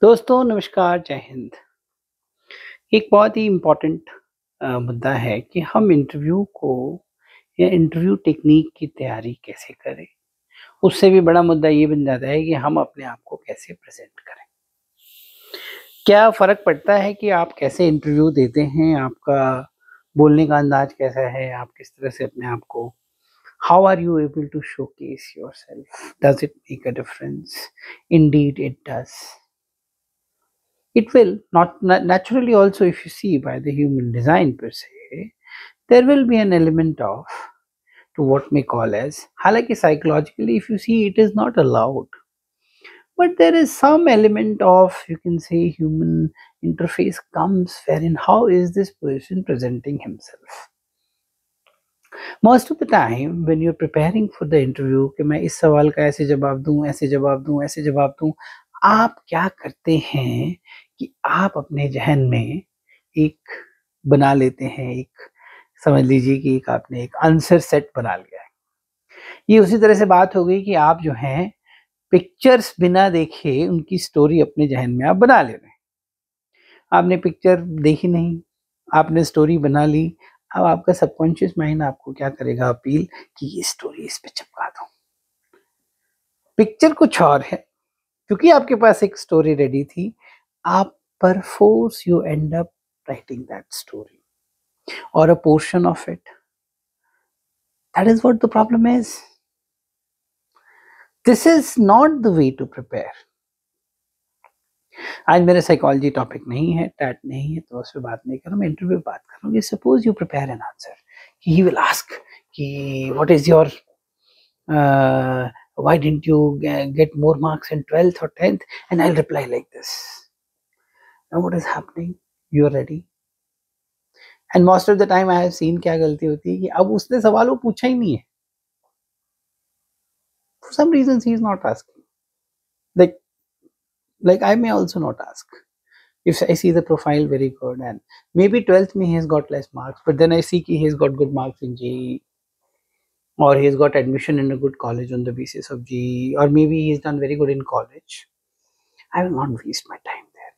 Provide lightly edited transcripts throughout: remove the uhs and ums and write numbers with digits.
दोस्तों नमस्कार, जय हिंद। एक बहुत ही इम्पोर्टेंट मुद्दा है कि हम इंटरव्यू को या इंटरव्यू टेक्नीक की तैयारी कैसे करें। उससे भी बड़ा मुद्दा ये बन जाता है कि हम अपने आप को कैसे प्रेज़ेंट करें। क्या फ़र्क पड़ता है कि आप कैसे इंटरव्यू देते हैं, आपका बोलने का अंदाज़ कैसा है, आप किस तरह से अपने आप को how are you able to showcase yourself? Does it make a difference? Indeed it does. It will not naturally also, if you see by the human design per se, there will be an element of to what may call as हालांकि psychologically if you see it is not allowed, but there is some element of, you can say, human interface comes wherein how is this person presenting himself. Most of the time when you're preparing for the interview कि मैं इस सवाल का ऐसे जवाब दूं, ऐसे जवाब दूं, ऐसे जवाब दूं, आप क्या करते हैं कि आप अपने ज़हन में एक बना लेते हैं, एक समझ लीजिए कि एक आपने एक आंसर सेट बना लिया है। ये उसी तरह से बात हो गई कि आप जो हैं पिक्चर्स बिना देखे उनकी स्टोरी अपने ज़हन में आप बना ले रहे हैं। आपने पिक्चर देखी नहीं, आपने स्टोरी बना ली, अब आपका सबकॉन्शियस माइंड आपको क्या करेगा अपील कि ये स्टोरी इस पे चिपका दो। पिक्चर कुछ और है, क्योंकि आपके पास एक स्टोरी रेडी थी, आप perforce you and up writing that story or a portion of it. That is what the problem is. This is not the way to prepare. आज मेरा साइकोलॉजी टॉपिक नहीं है, टैट नहीं है, तो उस पर बात नहीं करूँ, मैं इंटरव्यू बात करूँगी। Suppose you prepare an answer, he will ask कि what is your why didn't you get more marks in 12th or 10th, and I'll reply like this. Now what is happening? You are ready. And most of the time I have seen क्या गलती होती है कि अब उसने सवाल वो पूछा ही नहीं है. For some reasons he is not asking. Like I may also not ask. If I see the profile very good and maybe 12th me he has got less marks, but then I see he has got good marks in GE, or he has got admission in a good college on the basis of GE, or maybe he has done very good in college, I will not waste my time there.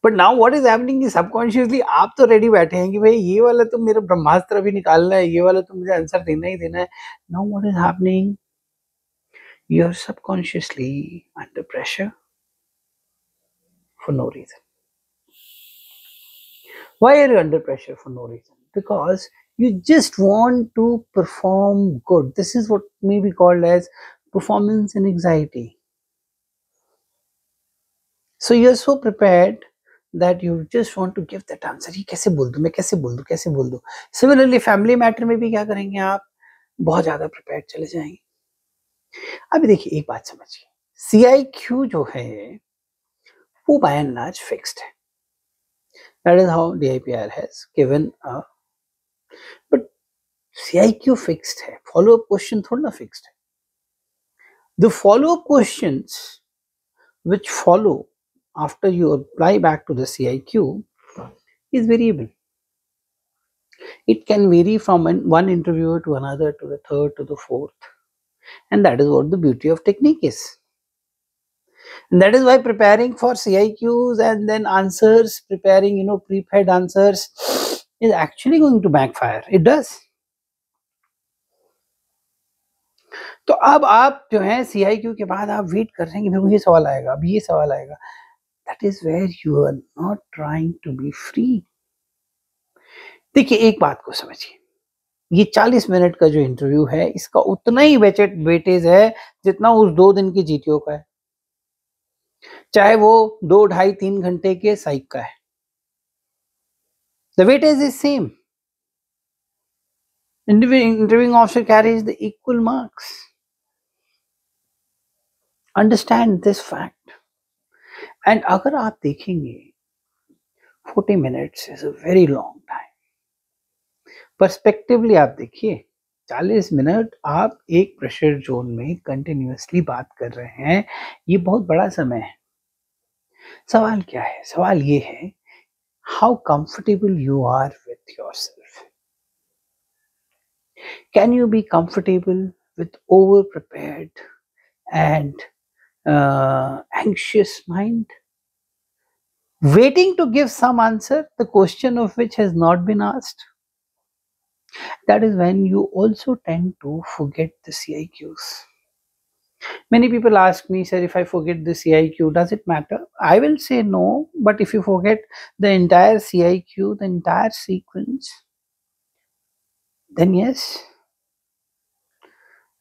But now what is happening is subconsciously आप तो ready बैठे हैं कि भाई ये वाला तो मेरा ब्रह्मास्त्र अभी निकालना है, ये वाला तो मुझे आंसर देना ही देना है. Now what is happening? You are subconsciously under pressure for no reason. Why are you under pressure for no reason? Because you just want to perform good. This is what may be called as performance and anxiety. So you're so prepared that you just want to give that answer. ये कैसे बोल दूं, मैं कैसे बोल दूं, कैसे बोल दूं. Similarly, family matter में भी क्या करेंगे आप? बहुत ज़्यादा prepared चले जाएंगे. अभी देखिए एक बात समझिए, CIQ जो है वो by and large fixed है. That is how DIPR has given a, but CIQ fixed है, follow up question थोड़ा ना fixed है. The follow up questions which follow after you apply back to the CIQ is variable. It can vary from one interviewer to another, to the third, to the fourth, and that is what the beauty of technique is. And that is why preparing for CIQs and then answers, preparing prepared answers is actually going to backfire. It does. तो अब आप जो है CIQ के बाद आप wait कर रहे हैं कि मेरे को ये सवाल आएगा, अब ये सवाल आएगा. That is where you are not trying to be free. देखिए एक बात को समझिए, ये 40 मिनट का जो इंटरव्यू है इसका उतना ही वेटेज है जितना उस 2 दिन की जीटीओ का है, चाहे वो 2, ढाई, 3 घंटे के साइक का है. The weightage is same. Interviewing officer carries the equal marks. Understand this fact. And अगर आप देखेंगे 40 minutes is a very long time. Perspectively आप देखिए 40 मिनट आप एक प्रेशर जोन में कंटिन्यूअसली बात कर रहे हैं, ये बहुत बड़ा समय है. सवाल क्या है? सवाल ये है, how comfortable you are with yourself. Can you be comfortable with over prepared and anxious mind, waiting to give some answer, the question of which has not been asked. That is when you also tend to forget the CIQs. Many people ask me, sir, if I forget the CIQ, does it matter? I will say no, but if you forget the entire CIQ, the entire sequence, then yes.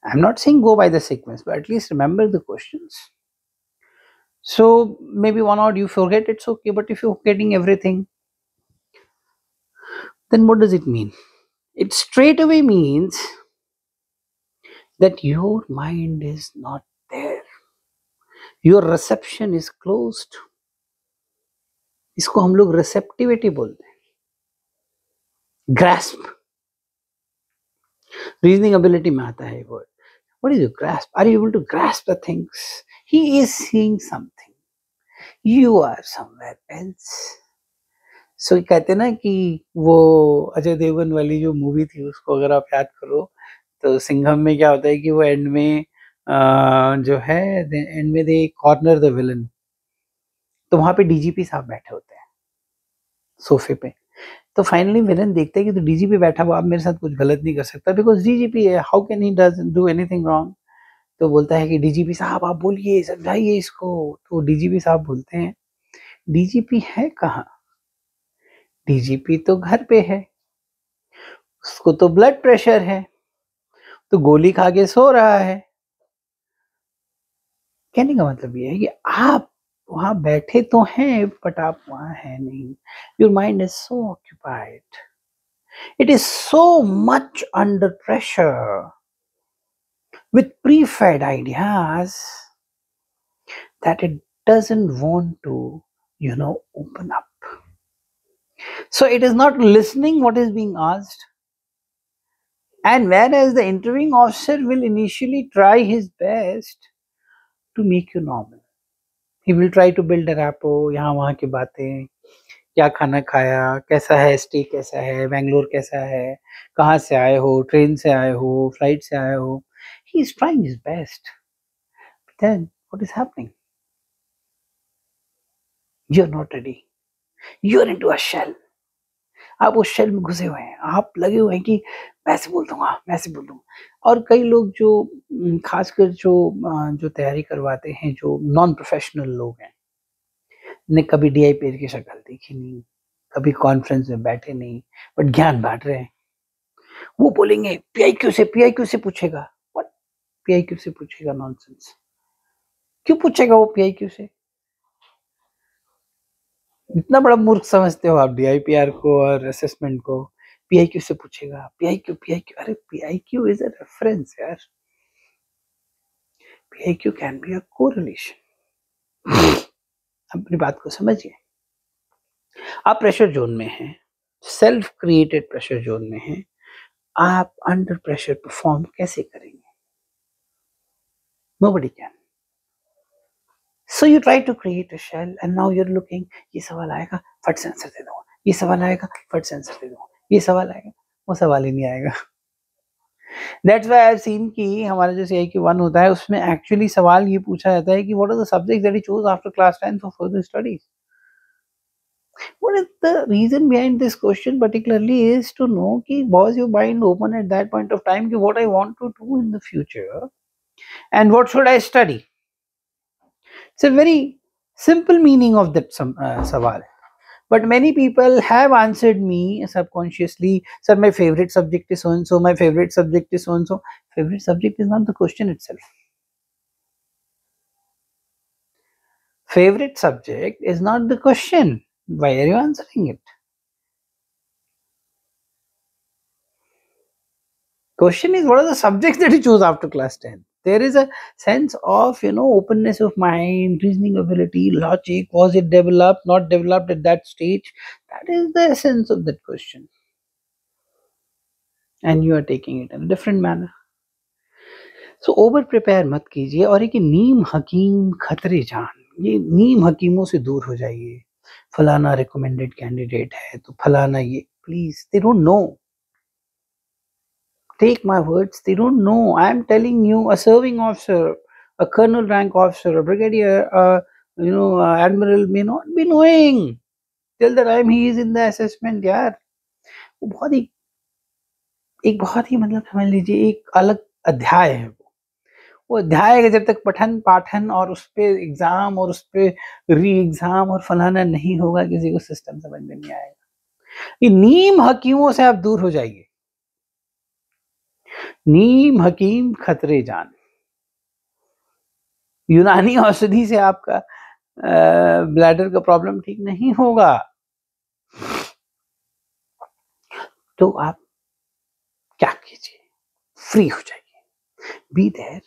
I'm not saying go by the sequence, but at least remember the questions. So maybe one odd you forget, it's okay, but if you're forgetting everything, then what does it mean? It straight away means that your mind is not there. Your reception is closed. इसको हम लोग receptivity बोलते हैं. Grasp. Reasoning ability में आता है word. What is your grasp? Are you able to grasp the things? He is seeing something. You are somewhere else. So कहते ना कि वो अजय देवगन वाली जो मूवी थी उसको अगर आप याद करो तो सिंघम में क्या होता है कि वो एंड में जो है एंड में दे कॉर्नर द विलन, तो वहां पे डीजीपी साहब बैठे होते हैं सोफे पे. तो फाइनली विलन देखते हैं कि तो डीजीपी बैठा हुआ, आप मेरे साथ कुछ गलत नहीं कर सकता बिकॉज डीजीपी है, how can he do anything wrong. तो बोलता है कि डीजीपी साहब आप बोलिए, समझाइए इसको. तो डीजीपी साहब बोलते हैं, डीजीपी है कहाँ? डीजीपी तो घर पे है, उसको तो ब्लड प्रेशर है, तो गोली खा के सो रहा है. कहने का मतलब ये है कि आप वहां बैठे तो हैं बट आप वहां है नहीं. Your mind is so occupied, it is so much under pressure with pre-fed ideas that it doesn't want to, open up. So it is not listening what is being asked. And whereas the interviewing officer will initially try his best to make you normal. He will try to build a rapport, यहाँ वहाँ की बातें, क्या खाना खाया, कैसा है, stay कैसा है, बेंगलोर कैसा है, कहाँ से आए हो, ट्रेन से आए हो, फ्लाइट से आए हो. He is trying his best. But then what is happening? You're not ready. You're into a shell. आप उस शेल में घुसे हुए हैं, आप लगे हुए हैं कि मैं ऐसे बोल दूंगा, मैं ऐसे बोल दूंगा. और कई लोग जो खासकर जो तैयारी करवाते हैं, जो नॉन प्रोफेशनल लोग हैं, ने कभी डीआईपीआर की शक्ल देखी नहीं, कभी कॉन्फ्रेंस में बैठे नहीं, बट ज्ञान बांट रहे हैं. वो बोलेंगे पीआईक्यू से पूछेगा. व्हाट? पीआईक्यू से पूछेगा? नॉनसेंस. क्यों पूछेगा वो पीआईक्यू से? इतना बड़ा मूर्ख समझते हो आप डीआईपीआर को और असेसमेंट को? पीआईक्यू से पूछेगा. पीआईक्यू, अरे पीआईक्यू इज अ रेफरेंस यार. PIQ can be a correlation. अपनी बात को समझिए. आप प्रेशर जोन में हैं, सेल्फ क्रिएटेड प्रेशर जोन में हैं. आप अंडर प्रेशर परफॉर्म कैसे करेंगे? Nobody can. So you try to create a shell and now you're looking, ये सवाल आएगा फट से आंसर दे दूंगा, ये सवाल आएगा फट से आंसर दे दूंगा, ये सवाल आएगा, वो सवाल ही नहीं आएगा. That's why I've seen कि हमारा जो CIQ1 होता है उसमें एक्चुअली सवाल ये पूछा जाता है कि what are the subjects that you chose after class 10 for further studies? What is the reason behind this question particularly is to know कि was your mind open at that point of time कि what I want to do in the future and what should I study? It's a very simple meaning of that सवाल. But many people have answered me subconsciously, sir, my favorite subject is so and so, my favorite subject is so and so. Favorite subject is not the question itself. Favorite subject is not the question. Why are you answering it? Question is, what are the subjects that you choose after class 10? There is a sense of, openness of mind, reasoning ability, logic. Was it developed, not developed at that stage? That is the essence of that question. And you are taking it in a different manner. So over prepare मत कीजिए. और एक नीम हकीम खतरे जान, ये नीम हकीमों से दूर हो जाइए. फलाना रिकमेंडेड कैंडिडेट है तो फलाना ये, please, they don't know. Take my words, they don't know. I am telling you, a serving officer, A colonel rank officer, a brigadier, admiral may not be knowing till the time he is in the assessment. यार वो बहुत ही मतलब समझ लीजिए एक अलग अध्याय है वो अध्याय का जब तक पठन पाठन और उस पे एग्जाम और उस पे री एग्जाम और फलाना नहीं होगा किसी को सिस्टम समझ में नहीं आएगा। ये नीम हकीमों से आप दूर हो जाइए। नीम हकीम खतरे जान। यूनानी औषधि से आपका ब्लैडर का प्रॉब्लम ठीक नहीं होगा। तो आप क्या कीजिए, फ्री हो जाइए, बी देयर।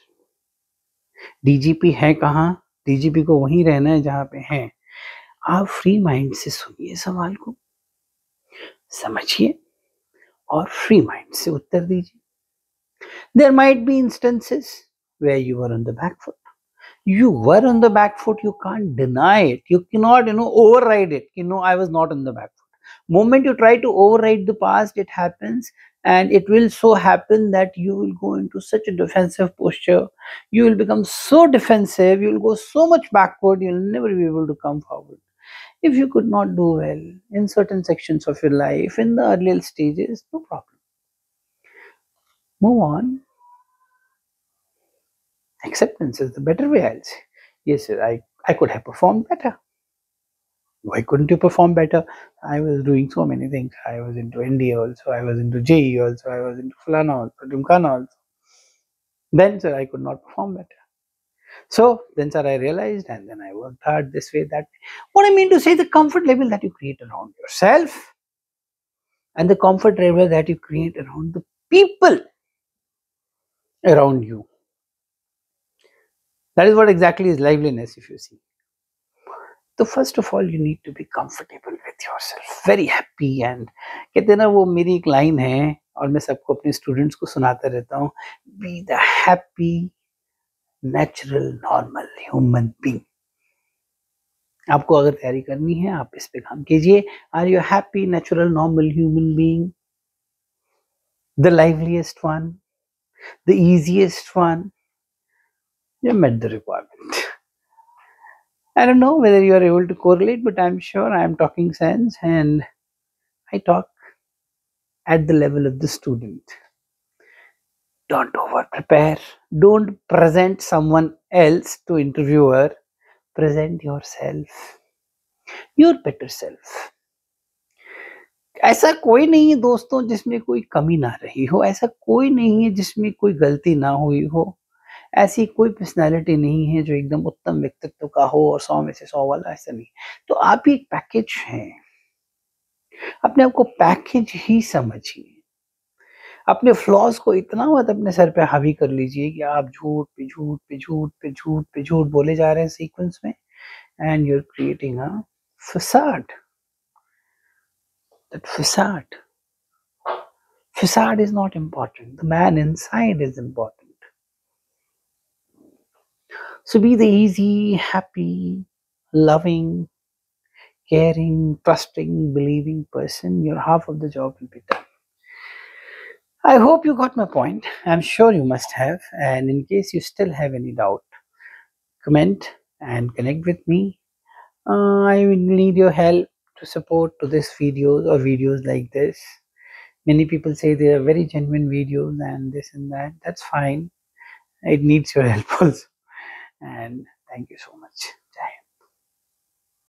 डीजीपी है कहाँ? डीजीपी को वहीं रहना है जहां पे है। आप फ्री माइंड से सुनिए सवाल को, समझिए और फ्री माइंड से उत्तर दीजिए। There might be instances where you were on the back foot. You were on the back foot, you can't deny it. You cannot, override it. I was not on the back foot. Moment you try to override the past, it happens, and it will so happen that you will go into such a defensive posture. You will become so defensive, you will go so much backward, you'll never be able to come forward. If you could not do well in certain sections of your life in the earlier stages, no problem. Move on. Acceptance is the better way, I'll say. Yes, sir, I could have performed better. Why couldn't you perform better? I was doing so many things. I was into NDA also, I was into JE also, I was into Fulana also, Dimkana also. Then, sir, I could not perform better. So, then, sir, I realized and then I worked hard this way, that way. What I mean to say, the comfort level that you create around yourself and the comfort level that you create around the people around you. That is what exactly is liveliness, if you see. तो first of all you need to be comfortable with yourself, very happy. And कहते हैं ना, वो मेरी एक line है और मैं सबको अपने स्टूडेंट्स को सुनाता रहता हूँ, be the happy natural normal human being. आपको अगर तैयारी करनी है आप इस पे काम कीजिए। Are you happy natural normal human being, the liveliest one, the easiest one? You met the requirement. I don't know whether you are able to correlate, but I'm sure I'm talking sense and I talk at the level of the student. Don't over prepare. Don't present someone else to interviewer. Present yourself, your better self. ऐसा कोई नहीं है दोस्तों जिसमें कोई कमी ना रही हो, ऐसा कोई नहीं है जिसमें कोई गलती ना हुई हो, ऐसी कोई पर्सनैलिटी नहीं है जो एकदम उत्तम व्यक्तित्व का हो और 100 में से 100 वाला, ऐसा नहीं। तो आप ही एक पैकेज हैं, अपने आप को पैकेज ही समझिए। अपने फ्लॉज को इतना मत अपने सर पे हावी कर लीजिए कि आप झूठ पे झूठ पे झूठ पे झूठ पे झूठ बोले जा रहे हैं सीक्वेंस में, and you are creating a facade. That facade is not important. The man inside is important. So be the easy, happy, loving, caring, trusting, believing person. Your half of the job will be done. I hope you got my point. I'm sure you must have. And in case you still have any doubt, comment and connect with me. I will need your help to support to this videos or videos like this. Many people say they are very genuine videos and this and that. That's fine. It needs your help also. And thank you so much.